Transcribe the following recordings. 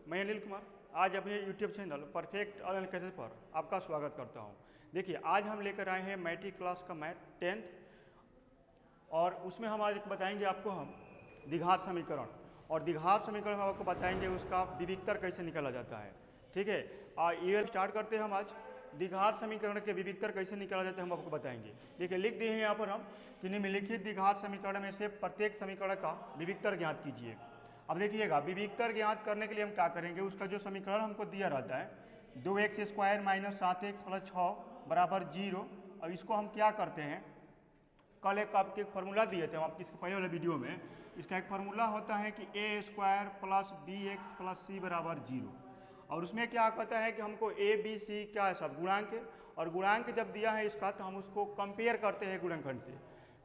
मैं अनिल कुमार आज अपने YouTube channel perfect online classes पर आपका स्वागत करता हूं। देखिए आज हम लेकर आए हैं मैट्रिक क्लास का मैथ 10th और उसमें हम आज बताएंगे आपको हम द्विघात समीकरण और द्विघात समीकरण में आपको बताएंगे उसका विविक्तर कैसे निकाला जाता है। ठीक है, ये स्टार्ट करते हैं हम आज द्विघात समीकरण के विविक्तर कैसे निकाला जाता है हम आपको बताएंगे। देखिए लिख दिए हैं यहाँ पर हम कि निम्नलिखित द्विघात समीकरण में से प्रत्येक समीकरण का विविक्तर ज्ञात कीजिए। अब देखिएगा विविक्तर ज्ञात करने के लिए हम क्या करेंगे, उसका जो समीकरण हमको दिया रहता है 2x² - 7x + 6 बराबर 0। और इसको हम क्या करते हैं, कल एक आपके फार्मूला दिए थे हम आपकी इसके पहले वाले वीडियो में। इसका एक फार्मूला होता है कि a² + bx + c बराबर 0। और उसमें क्या कहता है कि हमको a b c क्या है सब गुणांक है, और गुणांक जब दिया है इसका तो हम उसको कंपेयर करते हैं गुणनखंड से।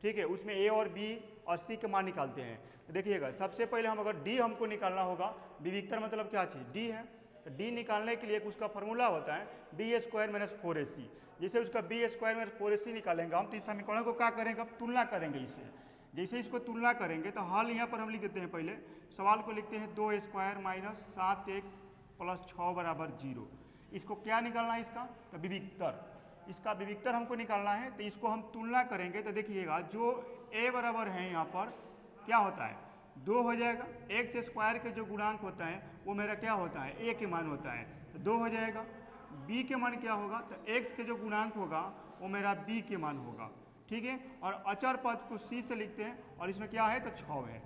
ठीक है, उसमें a और b और c के मान निकालते हैं। तो देखिएगा सबसे पहले हम अगर d हमको निकालना होगा, विविक्तर मतलब क्या चीज़ d है, तो d निकालने के लिए उसका फार्मूला होता है b² - 4ac। जैसे उसका b² - 4ac निकालेंगे हम तो इस समीकरण को क्या करेंगे, अब तुलना करेंगे इससे। जैसे इसको तुलना करेंगे तो हल यहाँ पर हम लिख देते हैं, पहले सवाल को लिखते हैं 2² - 7x + 6 बराबर 0। इसको क्या निकालना है, इसका तो विविक्तर, इसका विविक्तर हमको निकालना है। तो इसको हम तुलना करेंगे तो देखिएगा जो a बराबर है यहाँ पर क्या होता है 2 हो जाएगा, x² के जो गुणांक होता है वो मेरा क्या होता है a के मान होता है तो 2 हो जाएगा। b के मान क्या होगा तो x के जो गुणांक होगा वो मेरा b के मान होगा। ठीक है, और अचर पद को c से लिखते हैं और इसमें क्या है तो 6 है।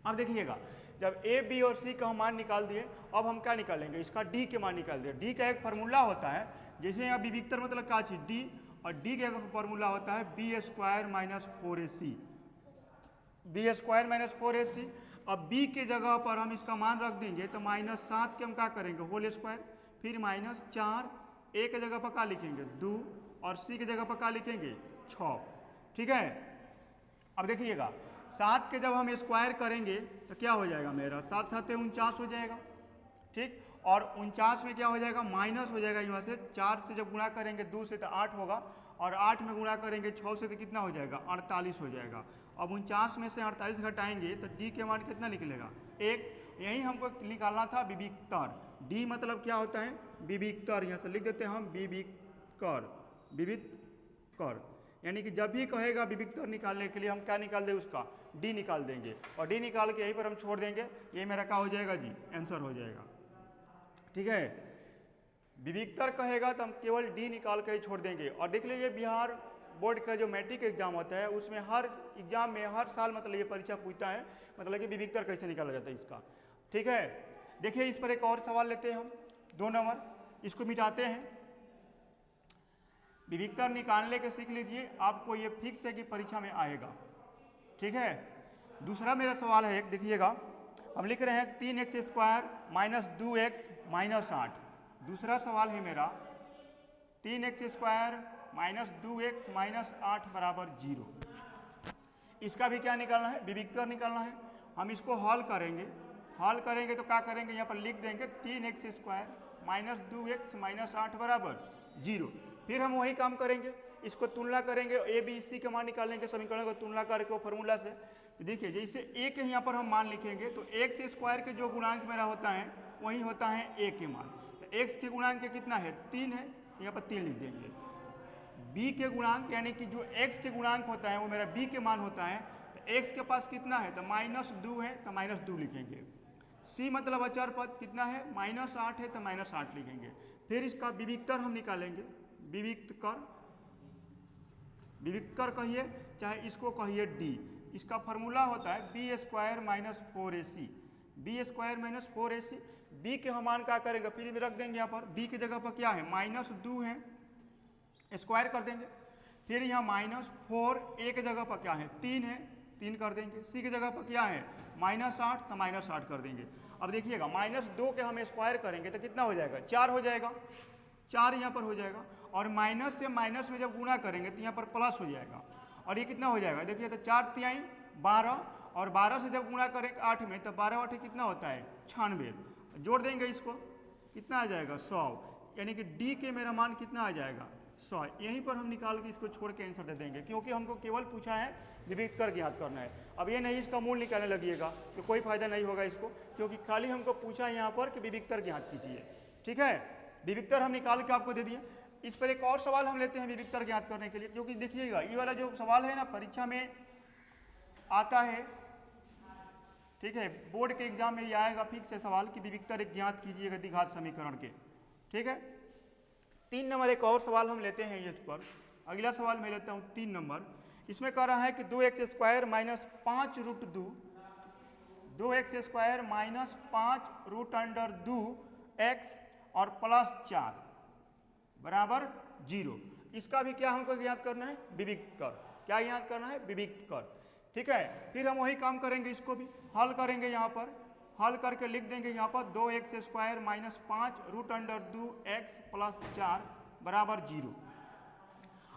अब देखिएगा जब a b और c का हम मान निकाल दिए, अब हम क्या निकालेंगे, इसका d के मान निकाल दिए। d का एक फार्मूला होता है, जैसे यहाँ विविक्तर मतलब क्या चीज d, और d का एक फार्मूला होता है b² - 4ac, b² - 4ac। अब b के जगह पर हम इसका मान रख देंगे तो -7 के हम क्या करेंगे होल स्क्वायर, फिर -4, a के जगह पर क्या लिखेंगे 2 और c के जगह पर क्या लिखेंगे 6। ठीक है, अब देखिएगा 7 के जब हम स्क्वायर करेंगे तो क्या हो जाएगा मेरा 7 × 7 = 49 हो जाएगा। ठीक, और 49 में क्या हो जाएगा माइनस हो जाएगा यहाँ से, 4 से जब गुणा करेंगे 2 से तो 8 होगा, और 8 में गुणा करेंगे 6 से तो कितना हो जाएगा 48 हो जाएगा। अब 49 में से 48 घटाएंगे तो d के मान कितना निकलेगा 1। यही हमको निकालना था विविक्तर। d मतलब क्या होता है विविक्तर, यहाँ से लिख देते हैं हम विविक्तर, विविक्तर यानी कि जब भी कहेगा विविक्तर निकालने के लिए हम क्या निकाल दें उसका d निकाल देंगे, और d निकाल के यहीं पर हम छोड़ देंगे, ये मेरा क्या हो जाएगा जी आंसर हो जाएगा। ठीक है, विविक्तर कहेगा तो हम केवल d निकाल के ही छोड़ देंगे। और देख लीजिए बिहार बोर्ड का जो मैट्रिक एग्जाम होता है उसमें हर एग्जाम में हर साल मतलब ये परीक्षा पूछता है मतलब कि विविक्तर कैसे निकाला जाता है इसका। ठीक है, देखिए इस पर एक और सवाल लेते हैं हम 2 नंबर, इसको मिटाते हैं। विविक्तर निकालने के सीख लीजिए, आपको ये फिक्स है कि परीक्षा में आएगा। ठीक है, दूसरा मेरा सवाल है एक, देखिएगा हम लिख रहे हैं 3x² - 2x - 8। दूसरा सवाल है मेरा 3x² - 2x - 8 बराबर 0। इसका भी क्या निकालना है विविक्तर निकालना है। हम इसको हल करेंगे, हल करेंगे तो क्या करेंगे यहाँ पर लिख देंगे 3x² - 2x - 8 बराबर 0। फिर हम वही काम करेंगे, इसको तुलना करेंगे, a b c का मान निकालेंगे समीकरण को तुलना करके फॉर्मूला से। तो देखिए जैसे a के यहाँ पर हम मान लिखेंगे तो x² के जो गुणांक मेरा होता है वही होता है a के मान। तो x के गुणांक कितना है 3 है, यहाँ पर 3 लिख देंगे। b के गुणांक यानी कि जो x के गुणांक होता है वो मेरा b के मान होता है, तो x के पास कितना है तो -2 है तो -2 लिखेंगे। c मतलब अचर पद कितना है -8 है तो -8 लिखेंगे। फिर इसका विविक्तर हम निकालेंगे, विविक्तर, विविक्तर कहिए चाहे इसको कहिए d। इसका फार्मूला होता है b² - 4ac, b² - 4ac। b के हम मान क्या करेंगे फिर भी रख देंगे यहाँ पर, b की जगह पर क्या है -2 है स्क्वायर कर देंगे, फिर यहाँ -4, a की जगह पर क्या है 3 है 3 कर देंगे, c की जगह पर क्या है -8 तो -8 कर देंगे। अब देखिएगा -2 के हम स्क्वायर करेंगे तो कितना हो जाएगा 4 हो जाएगा, 4 यहाँ पर हो जाएगा, और माइनस से माइनस में जब गुणा करेंगे तो यहाँ पर प्लस हो जाएगा, और ये कितना हो जाएगा देखिए तो 4 × 3 = 12, और 12 से जब गुणा करें 8 में तो 12 8 कितना होता है 96, जोड़ देंगे इसको कितना आ जाएगा 100, यानी कि d के मेरा मान कितना आ जाएगा 100। यहीं पर हम निकाल के इसको छोड़ के आंसर दे देंगे, क्योंकि हमको केवल पूछा है विविक्त कर ज्ञात करना है। अब ये नहीं इसका मूल निकालने लगिएगा तो कोई फायदा नहीं होगा इसको, क्योंकि खाली हमको पूछा है यहाँ पर कि विविक्त कर ज्ञात कीजिए। ठीक है, विविक्त कर हम निकाल के आपको दे दिए। इस पर एक और सवाल हम लेते हैं विविक्त कर ज्ञात करने के लिए, क्योंकि देखिएगा ये वाला जो सवाल है ना परीक्षा में आता है, ठीक है, बोर्ड के एग्जाम में ये आएगा फिक्स है सवाल कि विविक्त कर ज्ञात कीजिएगा द्विघात समीकरण के। ठीक है, 3 नंबर एक और सवाल हम लेते हैं इस पर। अगला सवाल मैं लेता हूँ 3 नंबर। इसमें कह रहा है कि 2x² minus 5 root 2, 2x² minus 5 root under 2x और प्लस 4 बराबर 0। इसका भी क्या हमको ज्ञात करना है? विविक्त कर। क्या ज्ञात करना है? विविक्त कर। ठीक है, फिर हम वही काम करेंगे, इसको भी हल करेंगे। यहाँ पर हल करके लिख देंगे यहाँ पर 2x² minus 5 root under 2x plus 4 बराबर 0।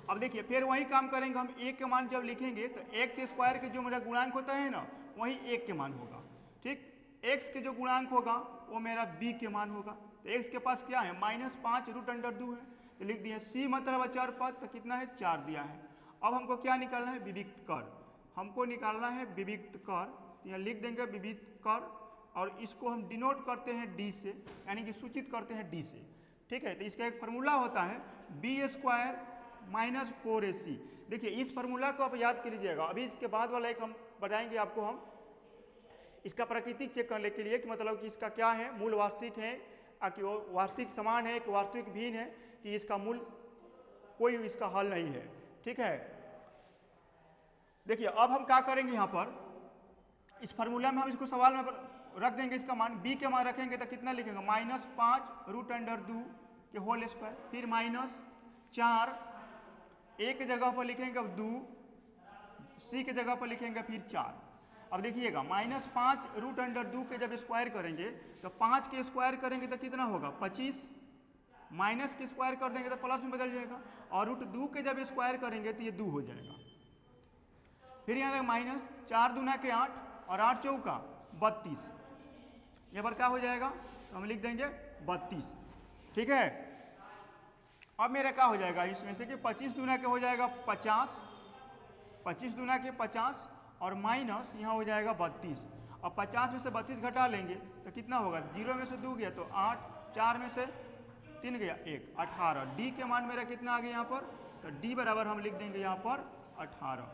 अब देखिए फिर वही काम करेंगे हम। a के मान जब लिखेंगे तो x² के जो मेरा गुणांक होता है ना वही 1 के मान होगा। ठीक, x के जो गुणांक होगा वो मेरा b के मान होगा। तो x के पास क्या है? माइनस 5 रूट अंडर 2 है, तो लिख दिए c मतलब अचर पद, तो कितना है? 4 दिया है। अब हमको क्या निकालना है? विविक्त कर। हमको निकालना है विविक्त कर, यहाँ लिख देंगे विविक्त कर, और इसको हम डिनोट करते हैं d से, यानी कि सूचित करते हैं d से। ठीक है, तो इसका एक फार्मूला होता है b² माइनस 4ac। देखिए इस फार्मूला को आप याद कर लीजिएगा। अभी इसके बाद वाला एक हम बताएंगे आपको, हम इसका प्राकृतिक चेक करने के लिए कि मतलब कि इसका क्या है, मूल वास्तविक है कि वो वास्तविक समान है कि वास्तविक भिन्न है, कि इसका मूल कोई इसका हल नहीं है। ठीक है, देखिए अब हम क्या करेंगे, यहाँ पर इस फार्मूला में हम इसको सवाल में रख देंगे। इसका मान b के मान रखेंगे तो कितना लिखेंगे? माइनस 5 रूट अंडर 2 के होल स्क्वायर, फिर माइनस 4 a के जगह पर लिखेंगे 2, c के जगह पर लिखेंगे फिर 4। अब देखिएगा माइनस 5 रूट अंडर 2 के जब स्क्वायर करेंगे तो 5 के स्क्वायर करेंगे तो कितना होगा? 25, माइनस के स्क्वायर कर देंगे तो प्लस में बदल जाएगा, और रूट 2 के जब स्क्वायर करेंगे तो ये 2 हो जाएगा। फिर यहाँ माइनस 4 दूना के 8 और 8 चौका 32, यहाँ पर क्या हो जाएगा? तो हम लिख देंगे 32। ठीक है, अब मेरा क्या हो जाएगा इसमें से कि 25 दूना के हो जाएगा 50, 25 दूना के 50 और माइनस यहाँ हो जाएगा 32। अब 50 में से 32 घटा लेंगे तो कितना होगा? 0 में से 2 गया तो 8, 4 में से 3 गया 1, 18। डी के मान मेरा कितना आ गया यहाँ पर? तो डी बराबर हम लिख देंगे यहाँ पर 18।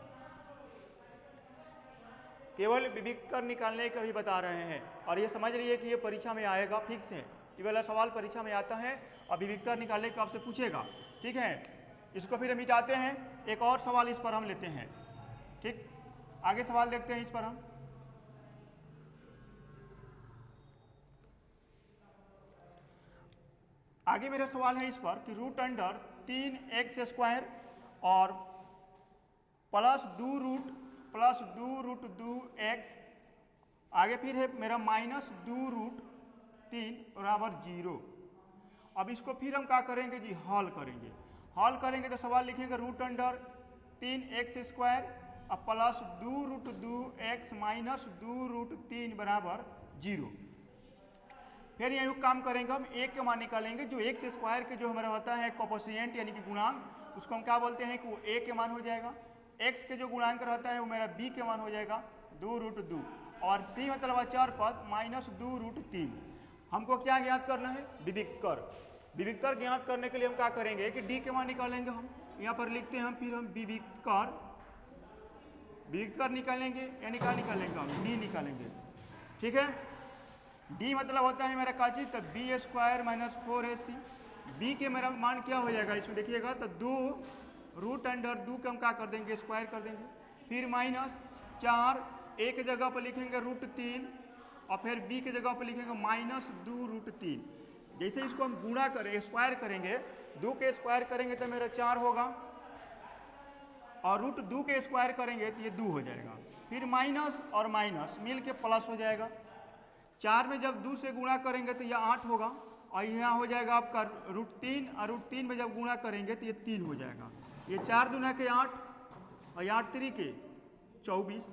केवल विविक्त कर निकालने का भी बता रहे हैं, और ये समझ रही है कि ये परीक्षा में आएगा, फिक्स है। ये वाला सवाल परीक्षा में आता है और विविक्त कर निकालने का आपसे पूछेगा। ठीक है, इसको फिर हम मिटाते हैं। एक और सवाल इस पर हम लेते हैं। ठीक, आगे सवाल देखते हैं इस पर हम। आगे मेरा सवाल है इस पर कि रूट अंडर 3x² और प्लस 2 रूट 2x, आगे फिर है मेरा माइनस 2 रूट 3 बराबर 0। अब इसको फिर हम क्या करेंगे जी? हल करेंगे। हल करेंगे तो सवाल लिखेंगे रूट अंडर 3x² और plus 2 root 2x minus 2 root 3 बराबर 0। फिर यही काम करेंगे हम, एक के मान निकालेंगे। जो x² के जो हमारा होता है कोफिशिएंट यानी कि गुणांक, उसको हम क्या बोलते हैं कि वो a के मान हो जाएगा। x के जो गुणांक रहता है वो मेरा b के मान हो जाएगा 2 रूट 2, और c मतलब अचर पद माइनस 2 रूट 3। हमको क्या ज्ञात करना है? विविक्त कर। विविक्त कर ज्ञात करने के लिए हम क्या करेंगे कि d के मान निकालेंगे। हम यहाँ पर लिखते हैं, फिर हम विविक्त कर निकालेंगे, यानी क्या निकालेंगे? हम d निकालेंगे। ठीक है, d मतलब होता है मेरा क्या चीज? तो b² माइनस 4ac। b के मेरा मान क्या हो जाएगा इसमें देखिएगा? तो 2 रूट अंडर 2 के हम क्या कर देंगे? स्क्वायर कर देंगे। फिर माइनस 4, a के जगह पर लिखेंगे रूट 3, और फिर b के जगह पर लिखेंगे माइनस 2 रूट 3। जैसे इसको हम गुणा करें, स्क्वायर करेंगे, 2 के स्क्वायर करेंगे तो मेरा 4 होगा, और रूट 2 के स्क्वायर करेंगे तो ये 2 हो जाएगा। फिर माइनस और माइनस मिल के प्लस हो जाएगा। 4 में जब 2 से गुणा करेंगे तो यह 8 होगा, और यहाँ हो जाएगा आपका रूट 3, और रूट 3 में जब गुणा करेंगे तो ये 3 हो जाएगा। ये 4 दूना के 8 और 8 3 के 24,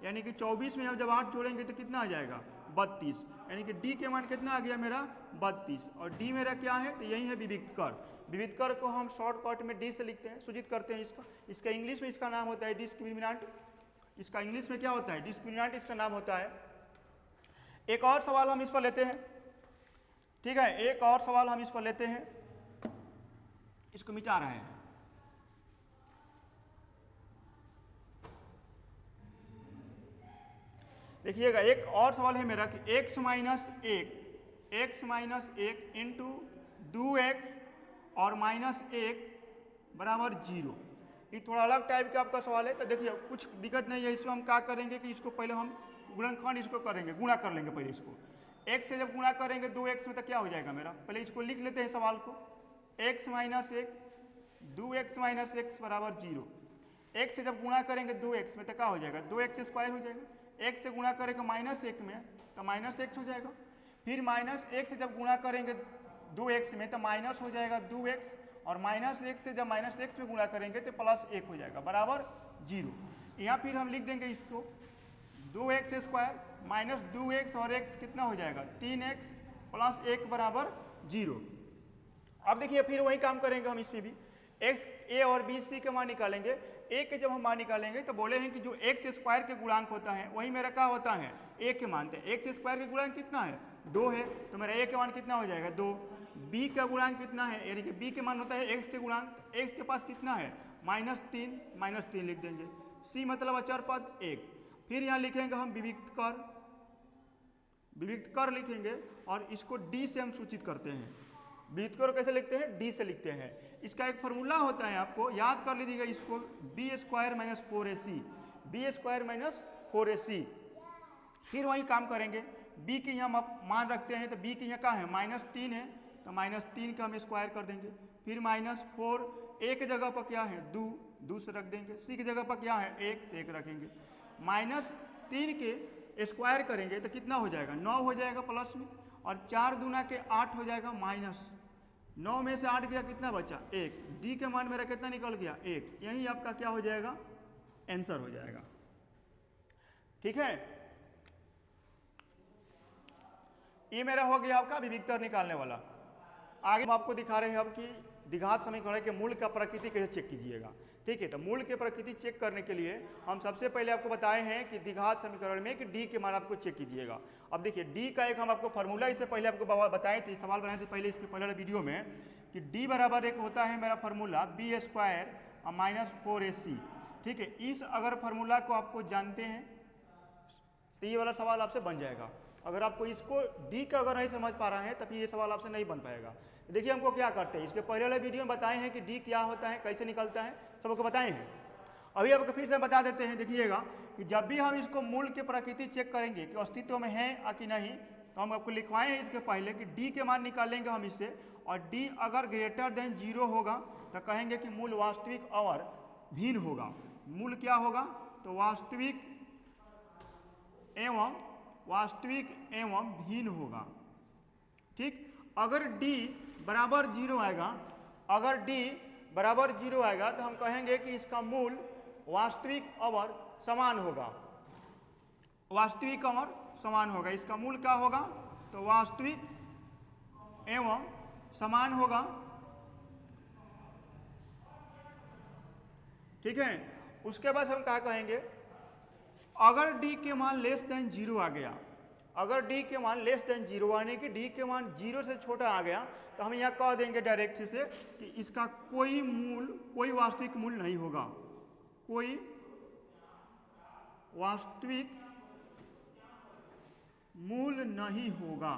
यानी कि 24 में हम जब 8 जोड़ेंगे तो कितना आ जाएगा? 32, यानी कि d के मान कितना आ गया मेरा? 32। और d मेरा क्या है? तो यही है विविक्त कर। विविधकर को हम शॉर्टकट में डी से लिखते हैं, सूचित करते हैं इसको। इसका इंग्लिश में इसका नाम होता है डिस्क्रिमिनेंट। इसका इंग्लिश में क्या होता है? डिस्क्रिमिनेंट इसका नाम होता है। एक और सवाल हम इस पर लेते हैं, ठीक है, एक और सवाल हम इस पर लेते हैं, इसको मिटा रहे हैं। देखिएगा एक और सवाल है मेरा कि x माइनस एक इंटू 2x और -1 बराबर 0। ये थोड़ा अलग टाइप का आपका सवाल है। तो देखिए कुछ दिक्कत नहीं है, इसमें हम क्या करेंगे कि इसको पहले हम गुणनखंड इसको करेंगे, गुणा कर लेंगे पहले इसको। x से जब गुणा करेंगे 2x में तो क्या हो जाएगा मेरा, पहले इसको लिख लेते हैं सवाल को। x minus 1 2x minus x बराबर 0। x से जब गुणा करेंगे 2x में तो क्या हो जाएगा, 2x स्क्वायर हो जाएगा। x से गुणा करेंगे -1 में तो -x हो जाएगा। फिर -1 से जब गुणा करेंगे 2x में तो माइनस हो जाएगा 2x, और -1 से जब -x में गुणा करेंगे तो +1 हो जाएगा बराबर 0। यहाँ फिर हम लिख देंगे इसको 2x स्क्वायर माइनस 2x और x कितना हो जाएगा 3x प्लस 1 बराबर 0। अब देखिए फिर वही काम करेंगे हम इसमें भी, x a और b c के मान निकालेंगे। a के जब हम मान निकालेंगे तो बोले हैं कि जो x स्क्वायर के गुणांक होता है वही मेरा क्या होता है a के मान। x स्क्वायर के गुणांक कितना है 2 है, तो मेरा a के मान कितना हो जाएगा 2। b का गुणांक कितना है, यानी कि b के मान होता है x के गुणांक, x के पास कितना है -3 लिख देंगे। c मतलब अचर पद 1। फिर यहाँ लिखेंगे हम विविक्त कर लिखेंगे और इसको d से हम सूचित करते हैं। विविक्त कर कैसे लिखते हैं, d से लिखते हैं। इसका एक फॉर्मूला होता है, आपको याद कर लीजिएगा इसको, b स्क्वायर माइनस 4ac। फिर वही काम करेंगे, b के यहाँ मान रखते हैं तो b के यहाँ क्या है -3 है, तो -3 का हम स्क्वायर कर देंगे। फिर -4 a की जगह पर क्या है 2 से रख देंगे। c की जगह पर क्या है 1 तो 1 रखेंगे। -3 के स्क्वायर करेंगे तो कितना हो जाएगा 9 हो जाएगा प्लस में, और 4 दूना के 8 हो जाएगा माइनस 9 में से 8 गया कितना बचा 1। डी के मान मेरा कितना निकल गया 1। यही आपका क्या हो जाएगा आंसर हो जाएगा, ठीक है। ये मेरा हो गया आपका विविक्तर निकालने वाला। आगे हम आपको दिखा रहे हैं अब कि द्विघात समीकरण के मूल का प्रकृति कैसे चेक कीजिएगा, ठीक है। तो मूल की प्रकृति चेक करने के लिए हम सबसे पहले आपको बताए हैं कि द्विघात समीकरण में कि डी के मान आपको चेक कीजिएगा। अब देखिए डी का एक हम आपको फार्मूला इससे पहले आपको बताए थे, सवाल बनाने से पहले इसके पहले वीडियो में, कि डी बराबर एक होता है मेरा formula b square minus 4ac, ठीक है। इस अगर फार्मूला को आपको जानते हैं तो ये वाला सवाल आपसे बन जाएगा। अगर आपको इसको डी का अगर नहीं समझ पा रहा है तो फिर ये सवाल आपसे नहीं बन पाएगा। देखिए हमको क्या करते हैं, इसके पहले वाले वीडियो में बताए हैं कि डी क्या होता है, कैसे निकलता है, सबको बताए हैं। अभी आपको फिर से बता देते हैं। देखिएगा कि जब भी हम इसको मूल की प्रकृति चेक करेंगे कि अस्तित्व में है या कि नहीं, तो हम आपको लिखवाए हैं इसके पहले कि डी के मान निकालेंगे हम इससे, और डी अगर ग्रेटर देन 0 होगा तो कहेंगे कि मूल वास्तविक और भिन्न होगा। मूल क्या होगा, तो वास्तविक एवं भिन्न होगा, ठीक। अगर d बराबर 0 आएगा, अगर d बराबर 0 आएगा तो हम कहेंगे कि इसका मूल वास्तविक और समान होगा, वास्तविक और समान होगा। इसका मूल क्या होगा, तो वास्तविक एवं समान होगा, ठीक है। उसके बाद हम क्या कहेंगे, अगर d के मान लेस देन 0 आ गया, अगर d के मान लेस देन 0 आने की d के मान 0 से छोटा आ गया तो हम यहाँ कह देंगे डायरेक्ट से कि इसका कोई वास्तविक मूल नहीं होगा, कोई वास्तविक मूल नहीं होगा,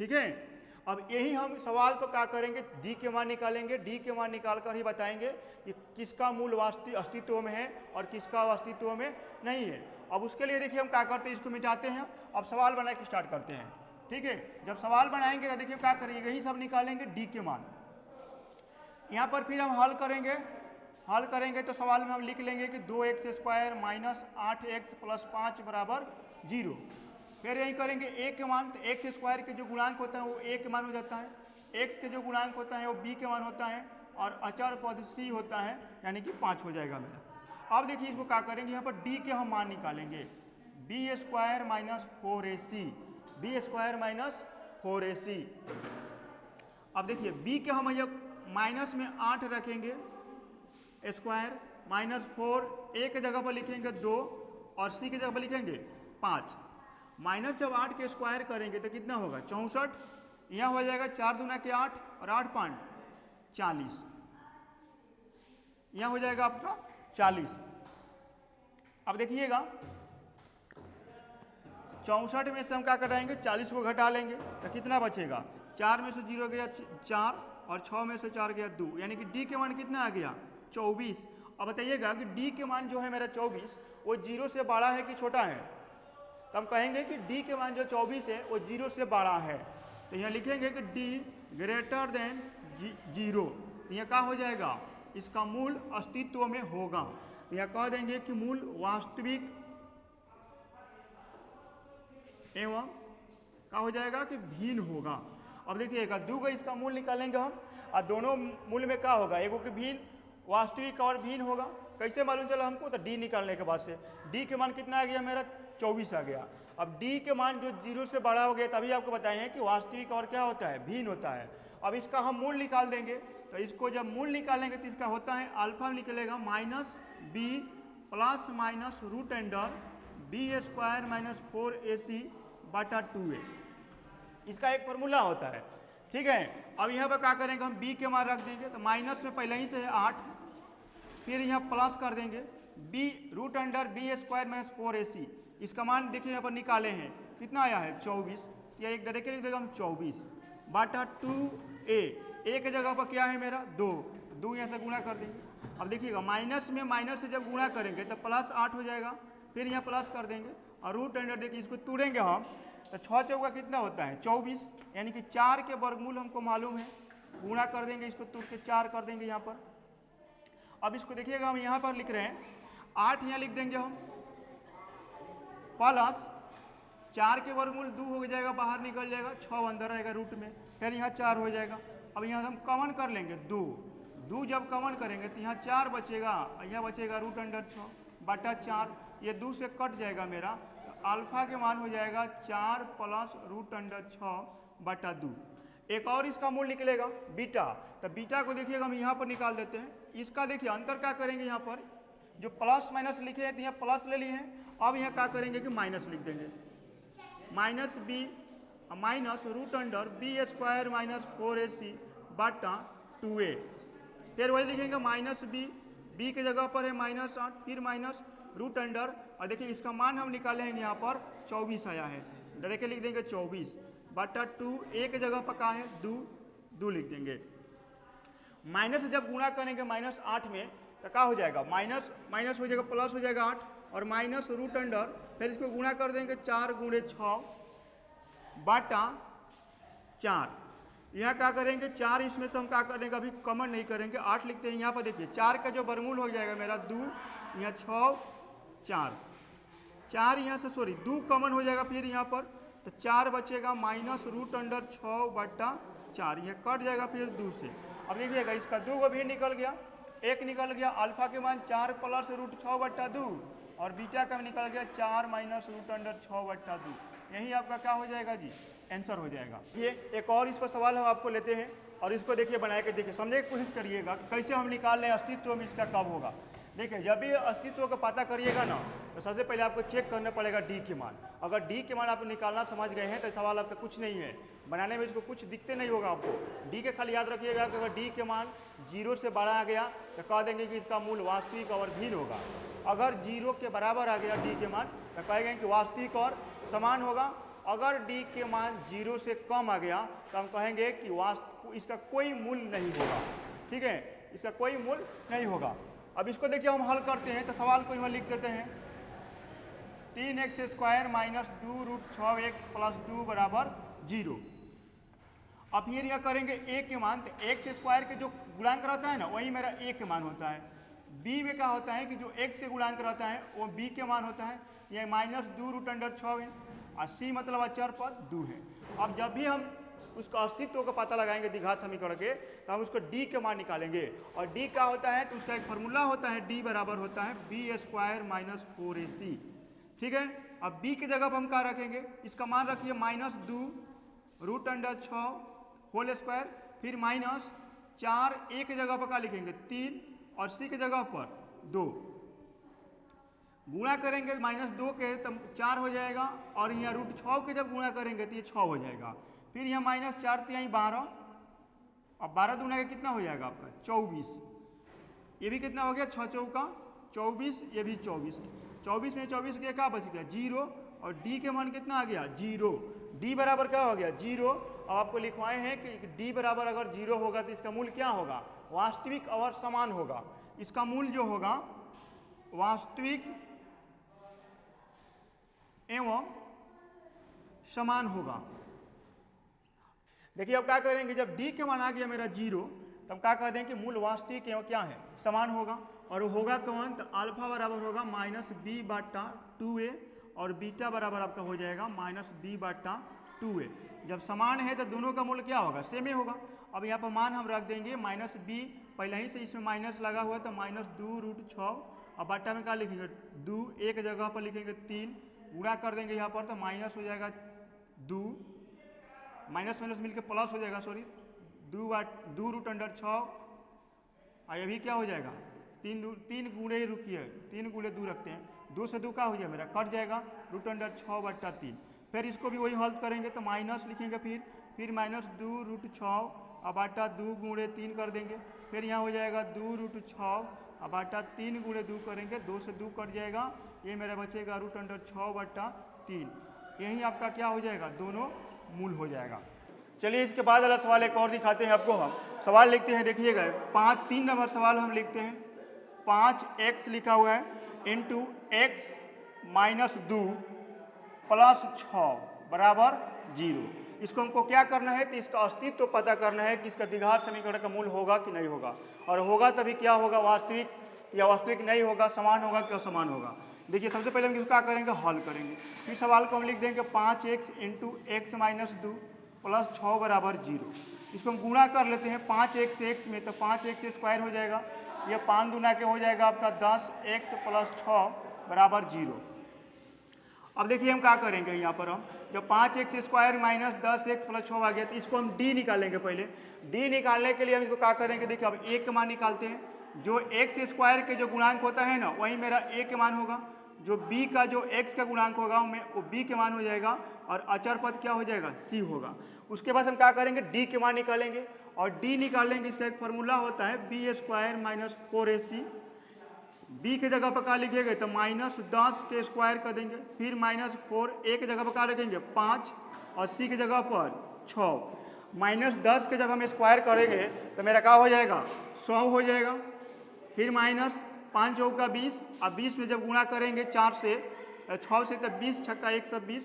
ठीक है। अब यही हम सवाल पर क्या करेंगे, डी के मान निकालेंगे, डी के मान निकाल कर ही बताएंगे कि किसका मूल वास्तविक अस्तित्व में है और किसका अस्तित्व में नहीं है। अब उसके लिए देखिए हम क्या करते हैं, इसको मिटाते हैं, अब सवाल बना के स्टार्ट करते हैं, ठीक है। जब सवाल बनाएंगे तो देखिए क्या करेंगे, यही सब निकालेंगे डी के मान। यहाँ पर फिर हम हल करेंगे तो सवाल में हम लिख लेंगे कि 2x square minus 8x plus 5 बराबर 0। फिर यही करेंगे a के मान, तो x स्क्वायर के जो गुणांक होता है वो a के मान हो जाता है, x के जो गुणांक होता है वो b के मान होता है, और अचर पद c होता है, यानी कि 5 हो जाएगा मेरा। अब देखिए इसको क्या करेंगे, यहाँ पर d के हम मान निकालेंगे, b square minus 4ac, b square minus 4ac। अब देखिए b के हम ये माइनस में 8 रखेंगे स्क्वायर -4 a के जगह पर लिखेंगे 2 और c की जगह पर लिखेंगे 5। माइनस जब 8 के स्क्वायर करेंगे तो कितना होगा 64, यहाँ हो जाएगा 4 दूना के 8 और 8 5 40, यहाँ हो जाएगा आपका 40। अब देखिएगा 64 में से हम क्या कराएंगे 40 को घटा लेंगे तो कितना बचेगा 4 में से 0 गया 4 और 6 में से 4 गया 2, यानी कि d के मान कितना आ गया 24। अब बताइएगा कि d के मान जो है मेरा 24 वो 0 से बड़ा है कि छोटा है, तो हम कहेंगे कि d के मान जो 24 है वो 0 से बड़ा है, तो यहाँ लिखेंगे कि d ग्रेटर देन 0। यहाँ क्या हो जाएगा इसका मूल अस्तित्व में होगा, यहाँ कह देंगे कि मूल वास्तविक एवं क्या हो जाएगा कि भिन्न होगा। अब देखिएगा 2 का इसका मूल निकालेंगे हम और दोनों मूल में क्या होगा एगो के भिन्न वास्तविक और भिन्न होगा। कैसे मालूम चला हमको तो d निकालने के बाद से d के मान कितना आ गया मेरा 24 आ गया। अब d के मान जो 0 से बड़ा हो गया तभी आपको बताएं कि वास्तविक और क्या होता है भिन्न होता है। अब इसका हम मूल निकाल देंगे, तो इसको जब मूल निकालेंगे तो इसका होता है अल्फा निकलेगा -b plus minus root under b² - 4ac बटा 2a, इसका एक फॉर्मूला होता है। ठीक है, अब यहाँ पर क्या करेंगे हम b के मान रख देंगे, तो माइनस में पहले ही से है 8, फिर यहाँ प्लस कर देंगे b√b² - 4ac, इसका मान देखिए यहाँ पर निकाले हैं कितना आया है 24, या एक डायरेक्ट लिख देगा हम 24 बटा 2a, a के जगह पर क्या है मेरा 2 यहाँ से गुणा कर देंगे। अब देखिएगा माइनस में माइनस से जब गुणा करेंगे तो प्लस 8 हो जाएगा, फिर यहाँ प्लस कर देंगे और रूट अंडर देखिए इसको तोड़ेंगे हम तो 6 चौका कितना होता है 24, यानी कि 4 के वर्गमूल हमको मालूम है, गुणा कर देंगे इसको तोड़ के 4 कर देंगे यहाँ पर। अब इसको देखिएगा हम यहाँ पर लिख रहे हैं 8 यहाँ लिख देंगे हम प्लस 4 के वर्गमूल 2 हो जाएगा बाहर निकल जाएगा, 6 अंदर रहेगा रूट में, फिर यहाँ 4 हो जाएगा। अब यहाँ हम कॉमन कर लेंगे 2 जब कॉमन करेंगे तो यहाँ 4 बचेगा, यहाँ बचेगा रूट अंडर 6 बटा 4, ये 2 से कट जाएगा मेरा, तो अल्फा के मान हो जाएगा 4 प्लस रूट अंडर 6 बटा 2। एक और इसका मूल निकलेगा बीटा, तो बीटा को देखिएगा हम यहाँ पर निकाल देते हैं। इसका देखिए अंतर क्या करेंगे, यहाँ पर जो प्लस माइनस लिखे हैं तो यहाँ प्लस ले लिए हैं, अब यहाँ क्या करेंगे कि माइनस लिख देंगे, minus root under b² - 4ac बटा 2a, फिर वही लिखेंगे -b के जगह पर है -8, फिर माइनस रूट अंडर, और देखिए इसका मान हम निकाले हैं यहाँ पर 24 आया है, डायरेक्ट लिख देंगे 24 बटा 2, a के जगह पर क्या है 2 लिख देंगे। माइनस से जब गुणा करेंगे -8 में तो क्या हो जाएगा माइनस माइनस हो जाएगा प्लस हो जाएगा 8 और माइनस रूट अंडर, फिर इसको गुणा कर देंगे 4 × 6 बटा 4। यहाँ क्या करेंगे 4, इसमें से हम क्या करेंगे अभी कॉमन नहीं करेंगे, 8 लिखते हैं यहाँ पर। देखिए 4 का जो वर्गमूल हो जाएगा मेरा 2, यहाँ 6 4 यहाँ से 2 कॉमन हो जाएगा, फिर यहाँ पर तो 4 बचेगा माइनस रूट अंडर 6 बटा 4, यह कट जाएगा फिर 2 से। अब देखिएगा इसका 2 को भी निकल गया, 1 निकल गया, अल्फा के मान 4 प्लस रूट 6 बटा 2 और बीटा का निकल गया 4 माइनस रूट अंडर 6 बटा 2, यही आपका क्या हो जाएगा जी आंसर हो जाएगा। ये एक और इस पर सवाल हम आपको लेते हैं और इसको देखिए बना के देखिए समझने की कोशिश करिएगा कैसे हम निकाल रहे हैं अस्तित्व में इसका कब होगा। देखिए जब भी अस्तित्व का पता करिएगा ना तो सबसे पहले आपको चेक करना पड़ेगा डी के मान। अगर डी के मान आप निकालना समझ गए हैं तो सवाल आपका कुछ नहीं है, बनाने में इसको कुछ दिखते नहीं होगा आपको। डी के खाली याद रखिएगा कि अगर डी के मान 0 से बड़ा आ गया तो कह देंगे कि इसका मूल वास्तविक और भिन्न होगा। अगर 0 के बराबर आ गया डी के मान तो कहेंगे कि वास्तविक और समान होगा। अगर डी के मान 0 से कम आ गया तो हम कहेंगे कि इसका कोई मूल्य नहीं होगा। ठीक है, इसका कोई मूल्य नहीं होगा। अब इसको देखिए हम हल करते हैं तो सवाल को यहाँ लिख देते हैं 3x² minus 2 root 6x plus 2 बराबर 0। अब फिर यह करेंगे a के मान, तो x² के जो गुणांक रहता है ना वही मेरा a के मान होता है। b में क्या होता है कि जो x से गुणांक रहता है वो b के मान होता है, यह माइनस 2 रूट अंडर 6 है और c मतलब अचर पद 2 है। अब जब भी हम उसका अस्तित्व का पता लगाएंगे द्विघात समीकरण के तो हम उसको d के मान निकालेंगे और d क्या होता है तो उसका एक फॉर्मूला होता है, d बराबर होता है b² माइनस 4ac। ठीक है, अब b की जगह पर हम क्या रखेंगे, इसका मान रखिए -2 रूट अंडर 6 होल स्क्वायर, फिर माइनस 4 ए की जगह पर क्या लिखेंगे 3 और सी की जगह पर 2, गुणा करेंगे -2 के तब 4 हो जाएगा और यहाँ √6 के जब गुणा करेंगे तो ये 6 हो जाएगा। फिर यहाँ -4 तो यहीं 12, अब 12 दूना का कितना हो जाएगा आपका 24, ये भी कितना हो गया 6 चौका 24, ये भी 24, 24 में 24 के क्या बच गया 0 और डी के मान कितना आ गया 0, डी बराबर क्या हो गया 0। अब आपको लिखवाए हैं कि डी बराबर अगर 0 होगा तो इसका मूल क्या होगा वास्तविक और समान होगा। इसका मूल जो होगा वास्तविक एवं समान होगा। देखिए अब क्या करेंगे जब डी के मान आ गया मेरा 0 तब क्या कह दें कि मूल वास्तविक एवं क्या है समान होगा और होगा कौन तो अल्फा बराबर होगा -b/2a और बीटा बराबर आपका हो जाएगा -b/2a। जब समान है तो दोनों का मूल्य क्या होगा सेम ही होगा। अब यहाँ पर मान हम रख देंगे -b, पहले ही से इसमें माइनस लगा हुआ है तो -2√6 और बट्टा में क्या लिखेंगे 2, एक जगह पर लिखेंगे 3, गुणा कर देंगे यहाँ पर तो माइनस हो जाएगा 2, माइनस माइनस मिलकर प्लस हो जाएगा, सॉरी 2√6 और ये भी क्या हो जाएगा 3 गुणे ही रुकिए 3 गुणे 2 रखते हैं, 2 से 2 का हो जाएगा मेरा कट जाएगा √6/3। फिर इसको भी वही हल करेंगे तो माइनस लिखेंगे फिर -2√6 अब 2 गुणे 3 कर देंगे, फिर यहाँ हो जाएगा 2√6 अब 3 गुणे 2 करेंगे, 2 से 2 कट जाएगा, ये मेरा बचेगा √6/3। यही आपका क्या हो जाएगा दोनों मूल हो जाएगा। चलिए इसके बाद वाला सवाल एक और दिखाते हैं आपको। हम सवाल लिखते हैं, देखिएगा 3 नंबर सवाल हम लिखते हैं। 5x लिखा हुआ है इंटू x - 2 + 6 बराबर 0। इसको हमको क्या करना है तो इसका अस्तित्व तो पता करना है कि इसका द्विघात समीकरण का मूल होगा कि नहीं होगा, और होगा तभी क्या होगा वास्तविक या वास्तविक नहीं होगा, समान होगा कि असमान होगा। देखिए सबसे पहले हम इसको क्या करेंगे हल करेंगे। फिर सवाल को हम लिख देंगे 5x इंटू x - 2 + 6 बराबर 0। इसको हम गुणा कर लेते हैं 5x से x में तो 5x² हो जाएगा, यह 5 दूना के हो जाएगा आपका 10x + 6 बराबर 0। अब देखिए हम क्या करेंगे यहाँ पर हम जब 5x² - 10x + 6 आ गया तो इसको हम d निकालेंगे। पहले d निकालने के लिए हम इसको क्या करेंगे, देखिए अब a के मान निकालते हैं। जो x² के जो गुणांक होता है ना वही मेरा a के मान होगा, जो b का जो x का गुणांक होगा वो b के मान हो जाएगा और अचर पद क्या हो जाएगा c होगा। उसके बाद हम क्या करेंगे d के मान निकालेंगे और d निकालेंगे, इसका एक फॉर्मूला होता है b² - 4ac। b की जगह पर क्या लिखेंगे तो -10 के स्क्वायर कर देंगे, फिर -4 a की जगह पर क्या लिखेंगे 5 और c की जगह पर 6। -10 के जब हम स्क्वायर करेंगे तो मेरा क्या हो जाएगा 100 हो जाएगा, फिर -5 चौका 20 और 20 में जब गुणा करेंगे 4 से 6 से तो 20 छक्का 120,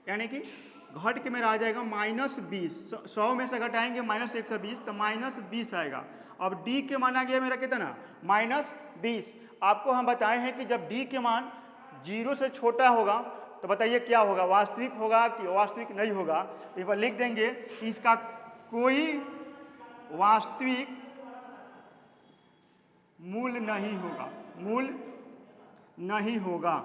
यानी कि घट के मेरा आ जाएगा -20। 100 में से घटाएंगे -120 तो -20 आएगा। अब d के मान आ गया मेरा कितना -20। आपको हम बताए हैं कि जब d के मान 0 से छोटा होगा तो बताइए क्या होगा, वास्तविक होगा कि वास्तविक नहीं होगा। इस पर लिख देंगे कि इसका कोई वास्तविक मूल नहीं होगा, मूल नहीं होगा।